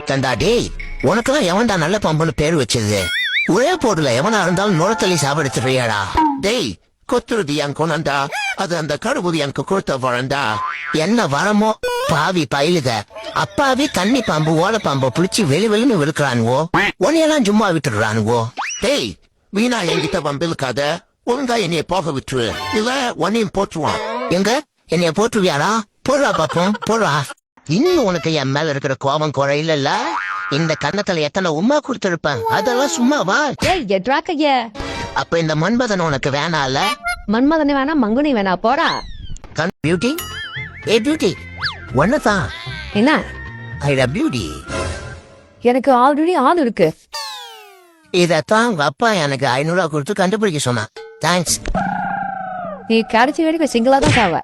தண்டா டேய், உனக்கெல்லாம் எவன்டா நல்ல பாம்புன்னு பேர் வச்சது? ஒரே போடுல எவனா இருந்தாலும் நுழத்தலி சாப்பிடுத்துறியாடா? டேய், கொத்துருது என் குணண்டா, அது அந்த கடவுள் எனக்கு கொடுத்த வரண்டா. என்ன வரமோ பாவி பயிலுத. அப்பாவி கன்னி பாம்பு ஓலை பாம்பு பிடிச்சி வெளின்னு விழுக்கிறானுவோ, உன்னையெல்லாம் சும்மா விட்டுடுறானுவோ. டேய், வீணா என்கிட்ட வம்பிழுக்காத, ஒழுங்கா என்னைய போக விட்டுரு, இல்ல உன்னையும் போட்டுருவான். எங்க என்னைய போட்டுருவியாடா? போடுறா பாப்போம், போடுறா. இன்னும் உனக்கு என் மேல இருக்கிற கோபம் குறையில? இந்த கன்னத்துல எத்தனை உமா கொடுத்திருப்பேன், அதெல்லாம் சும்மாவா? அப்ப இந்த மன்மதன் உனக்கு வேணால? மன்மதனை வேணா, மங்குனி வேணா, போடா. பியூட்டி, ஏ பியூட்டி, ஒன்னதான் என்ன? I love beauty. எனக்கு ஆல்ரெடி ஆள் இருக்கு. இதத்தான் உங்க அப்பா எனக்கு 500 ரூபா கொடுத்து கண்டுபிடிக்க சொன்னான். தேங்க்ஸ். நீ கடைசி வரைக்கும் சிங்கிளா தான் சாவ.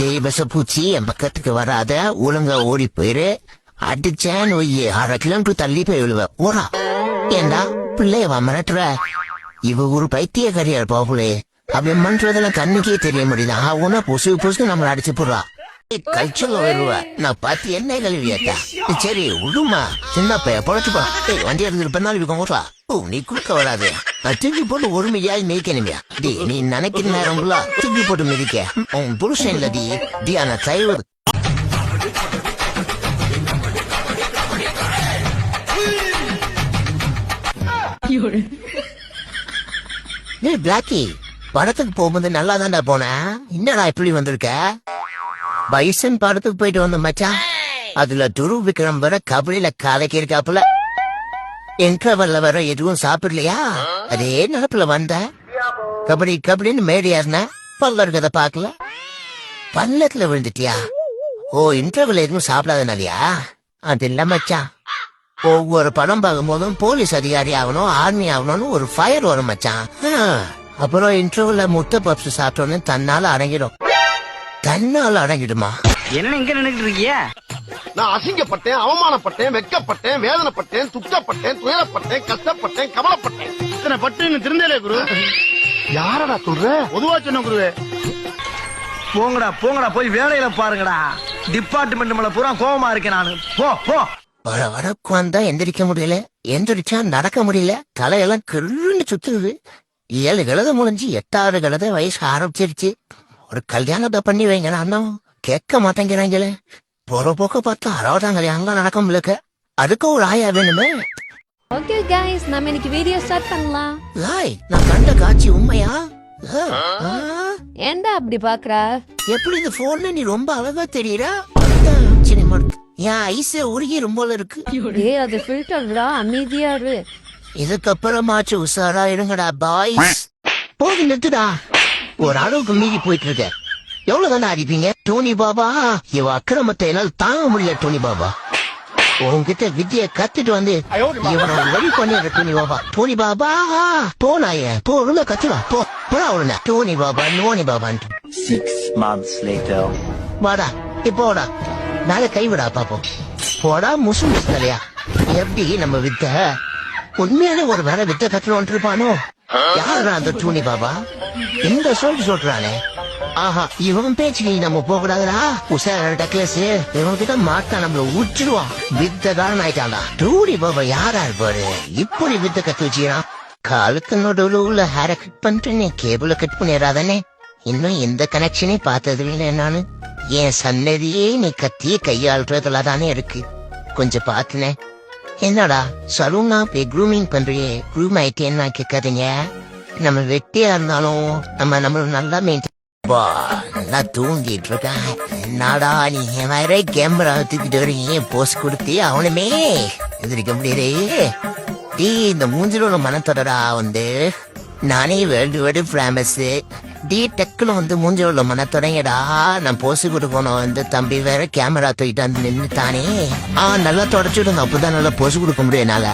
டேய் பசப்பூச்சி, என் பக்கத்துக்கு வராத, ஒழுங்கா ஓடி போயிரு. அடிச்சேன்னு ஒய்யே 1/2 கிலோமீட்டர் தள்ளி போய் விழுவ. ஓடா. ஏண்டா பிள்ளையவா மிரட்டுற? இவ ஒரு பைத்தியக்காரியா போகுலே. அப்படி மன்றதெல்லாம் கண்ணுக்கே தெரிய முடியுது. ஆனா பொசு நம்மள அடிச்சு போடுறா. கல்ச்சல் வருவ. நான் பார்த்து என்ன கழுவியாட்டா? சரி விடுமா, சின்ன பைய பொழைச்சு போறான். வண்டி எடுத்துட்டு பின்னாலும் ஓடுறா. ஓ, நீ குறுக்க வராது. தூக்கி போட்டு ஒருமையாய் மிதிக்கணுமியா? டி, நீ நினைக்கிற நேரங்களா தூக்கி போட்டு மிதிக்க உன் புருஷன் இல்ல டி. டி, ஆனா தயவு. பிளாக்கி, படத்துக்கு போகும்போது நல்லா தான்டா போன, என்னடா இப்படி வந்திருக்க? பைசன் படத்துக்கு போயிட்டு வந்த மச்சான். அதுல துரு விக்ரம் வர கபடியில காலைக்கு இருக்காப்புல. இன்டர்வல்ல வர எதுவும் சாப்பிடலையா? அதே நினப்புல வந்த. கபடின்னு மேடியாருன பல்ல இருக்கத பாக்கல, பல்லத்துல விழுந்துட்டியா? ஓ, இன்டர்வல் எதுவும் சாப்பிடாதனாலயா? அது இல்ல மச்சான், ஒவ்வொரு படம் பார்க்கும் போதும் போலீஸ் அதிகாரி ஆகணும், ஆர்மி ஆகணும்னு ஒரு ஃபயர் வரும் மச்சான். அப்புறம் இன்டர்வல்ல முட்டை பப்ஸ் சாப்பிட்டோன்னு தன்னால அடங்கிடும். தன்னால அடங்கிடுமா? என்ன இங்க நினைக்கிட்டு இருக்கிய? நான் அசிங்கப்பட்டேன், அவமானப்பட்டேன், வெட்கப்பட்டேன், வேதனைப்பட்டேன், துக்கப்பட்டேன், துயரப்பட்டேன், கஷ்டப்பட்டேன், கவலைப்பட்டேன். இத்தனை பட்டு திருந்தலே குரு. யாரடா சொல்ற? பொதுவா சொன்ன குருவே. போங்கடா போய் வேலையில பாருங்கடா. டிபார்ட்மெண்ட் மேல பூரா கோவமா இருக்கேன் நானு. போ. வடக்கு வந்தா எந்திரிக்க முடியல, எந்திரிச்சா நடக்க முடியல, தலையெல்லாம் கிருன்னு சுத்துது. 7 கழுத முடிஞ்சு 8வது கழுத வயசு ஆரம்பிச்சிருச்சு. ஒரு கல்யாணத்தை பண்ணி வைங்க, அண்ணன் கேட்க மாட்டேங்கிறாங்களே. போற போக்க பார்த்தா 60ஆம் கல்யாணம் நடக்க முடியல. அதுக்கு ஒரு ஆயா வேணுமே. ஓகே गाइस, நாம இன்னைக்கு வீடியோ ஸ்டார்ட் பண்ணலாம். லாய், நான் கண்ட காட்சி உண்மையா? ஏன்டா அப்படி பாக்குற? எப்படி இந்த போன்ல நீ ரொம்ப அழகா தெரியற? என் ஐஸ் உருகி ரொம்ப இருக்கு. ஏய், அது ஃபில்டர்டா, அமைதியா இரு. இதுக்கப்புறமாச்சு உஷாரா இருங்கடா பாய்ஸ். போது நிறுத்துடா, ஒரு அளவுக்கு மீறி போயிட்டு இருக்க. எவ்வளவுதானே அடிப்பீங்க டோனி பாபா? இவ அக்கிரமத்தை என்னால் தாங்க முடியல டோனி பாபா. உங்ககிட்ட வித்திய கத்துட்டு வந்து இவனை வழி பண்ணிடுற டோனி பாபா. டோனி பாபா போனாய போ, ஒழுங்கா கத்துடா, போடா ஒழுங்க. டோனி பாபா நோனி பாபான்ட்டு 6 months later. வாடா இப்போடா, நாளை கைவிடா பாப்போம். போடா முசு தலையா. எப்படி நம்ம வித்த உண்மையான ஒரு வேலை வித்த கத்துறோம் இருப்பானோ? யாரா அந்த டூனி பாபா? இந்த சொல்றானே. ஆஹா, இவன் பேச்சு நம்ம போக கூடாதுடா. உஷார டக்லஸ், இவன் கிட்ட மாட்டா நம்மள உச்சிடுவான். வித்தகாரன் ஆயிட்டான்டா. டூனி பாபா யாரா இருப்பாரு? இப்படி வித்த கத்து வச்சுக்கிறான். காலுக்கு நடுவுல உள்ள ஹேர கட் பண்ணிட்டு நீ கேபிள கட் பண்ணிடாதானே. இன்னும் எந்த கனெக்ஷனே பார்த்தது இல்லை நானு. என் சன்னதியே நீ கத்திய கையாளுறதுல தானே இருக்கு. கொஞ்சம் பாத்துனே. என்னடா சலூனா போய் க்ரூமிங் பண்றியே, க்ரூம் ஆயிட்டேன்னு கேட்காதீங்க. நம்ம வெட்டியா இருந்தாலும் நம்மள நல்லா மெயின்டைன். நல்லா தூங்கிட்டு இருக்கேன். என்னடா நீ வேற கேமரா தூக்கிட்டு வரீங்க, போஸ்ட் கொடுத்து அவனுமே எதிர்க்க முடியலே. டீ, இந்த மூஞ்சில உள்ள மனத்தொடரா வந்து நானே வேர்ல்டு ஃபேமஸ். டி டக்குல வந்து மூஞ்சில உள்ள மனத்தொடங்கடா. நான் போஸ்ட் கொடுக்கணும் வந்து தம்பி வேற கேமரா தூக்கிட்டு வந்து நின்னுட்டானே. நல்லா தொடச்சுடுங்க, அப்பதான் நல்லா போஸ்ட் கொடுக்க முடியும் என்னால.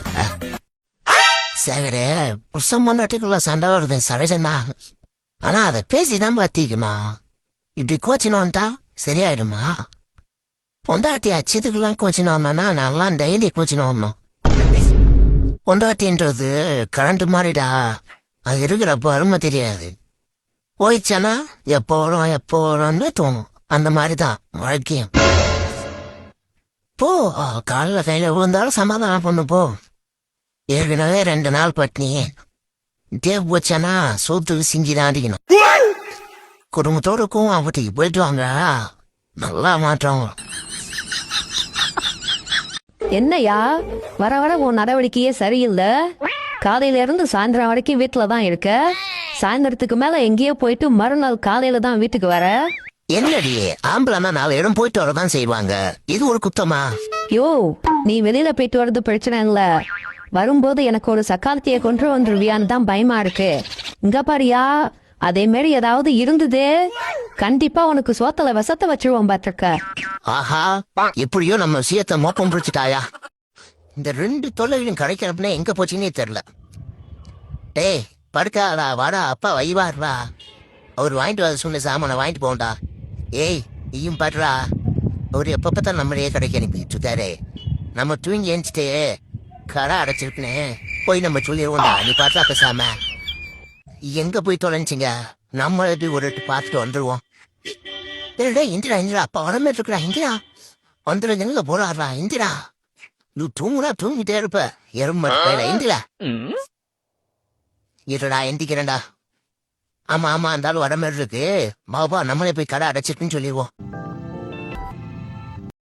சரி, புருஷன் பொண்டாட்டிக்குள்ள சண்டை வருது சரசன்னா. ஆனா அதை பேசிதான் பாத்திக்குமா. இப்படி கோச்சினோன்ட்டா சரியாயிடுமா? பொண்டாட்டி அச்சதுக்கெல்லாம் கோச்சினோம்னா நல்லா டெய்லி கோச்சினோம். பொண்டாட்டின்றது கரண்ட் மாதிரிடா, அது இருக்கிறப்ப அருமை தெரியாது. போயிடுச்சானா எப்போ வரும்னு தோணும். அந்த மாதிரிதான் வாழ்க்கையும். போ காலைல கையில விழுந்தாலும் சமாதானம் பண்ணு போ. ஏற்கனவே 2 நாள் பட்னி. தேவ் வச்சானா சோத்துக்கு சிங்கிதான் அடிக்கணும். குடும்பத்தோடுக்கும் அவட்டிக்கு போயிட்டு வாங்க, நல்லா மாற்றம். என்னையா வர வர உன் நடவடிக்கையே சரியில்லை. காலையில இருந்து சாயந்தரம் வரைக்கும் வீட்டுல தான் இருக்க. சாயந்தரத்துக்கு மேல எங்கேயோ போயிட்டு மறுநாள் காலையில தான் வீட்டுக்கு வர. என்னடி ஆம்பளைனா 4 இடம் போயிட்டு வரதான் செய்வாங்க, இது ஒரு குத்தமா? யோ, நீ வெளியில போயிட்டு வர்றது பிரச்சனை இல்ல, வரும்போது எனக்கு ஒரு சக்காலத்திய கொண்டு வந்துருவியான்னு தான் பயமா இருக்கு. இங்க பாரியா, அதே மாதிரி ஏதாவது இருந்தது கண்டிப்பா உனக்கு சோத்தல விஷத்தை வச்சிருவோம் பாத்துக்க. ஆஹா, எப்படியோ நம்ம விஷயத்த மோப்பம் பிடிச்சிட்டாயா. இந்த 2 தொல்லையும் கிடைக்கிறப்பனே எங்க போச்சுன்னே தெரியல. டேய் படுக்காடா, வாடா, அப்பா வைவாடுறா. அவர் வாங்கிட்டு வர சொன்ன சாமான வாங்கிட்டு போண்டா. ஏய் நீயும் பாடுறா, அவர் எப்ப பார்த்தா நம்மளையே கடைக்கு அனுப்பிட்டு இருக்காரு. நம்ம தூங்கி எழுந்துட்டு கடை அடைச்சிருக்குனே போய் நம்ம சொல்லிடுவோம்டா. நீ பார்த்தா பேசாம எங்க போய் தொலைஞ்சிங்க, நம்ம ஒரு பார்த்துட்டு வந்துடுவோம். இந்திரா இந்திரா, அப்பா உடம்பு இருக்கிறா. இந்திரா வந்துடுங்க, எங்க போறாடுறா இந்திரா. நீ தூங்குனா தூங்கிட்டே இருப்ப எறும்பு இந்திரா. இருடா எந்திக்கிறேன்டா. ஆமா ஆமா, இருந்தாலும் வர மாதிரி இருக்கு. பாபா நம்மளே போய் கடை அடைச்சிருக்குன்னு சொல்லிடுவோம்.